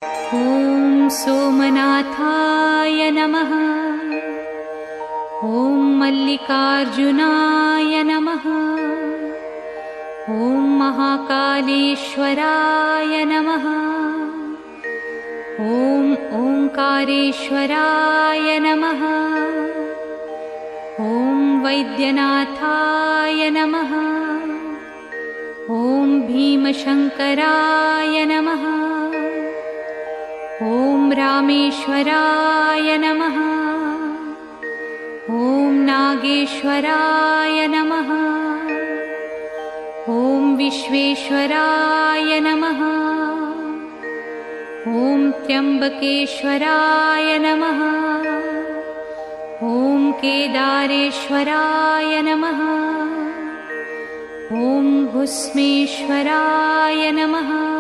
ॐ सोमनाथाय नमः। ॐ मल्लिकार्जुनाय नमः। ॐ महाकालेश्वराय नमः। ॐ ओंकारेश्वराय नमः। ॐ वैद्यनाथाय नमः। ॐ भीमशंकराय नमः। ॐ रामेश्वराय नमः। ॐ नागेश्वराय नमः। ॐ विश्वेश्वराय नमः। ॐ त्र्यंबकेश्वराय नमः। ॐ केदारेश्वराय नमः। ॐ भुस्मेश्वराय नमः।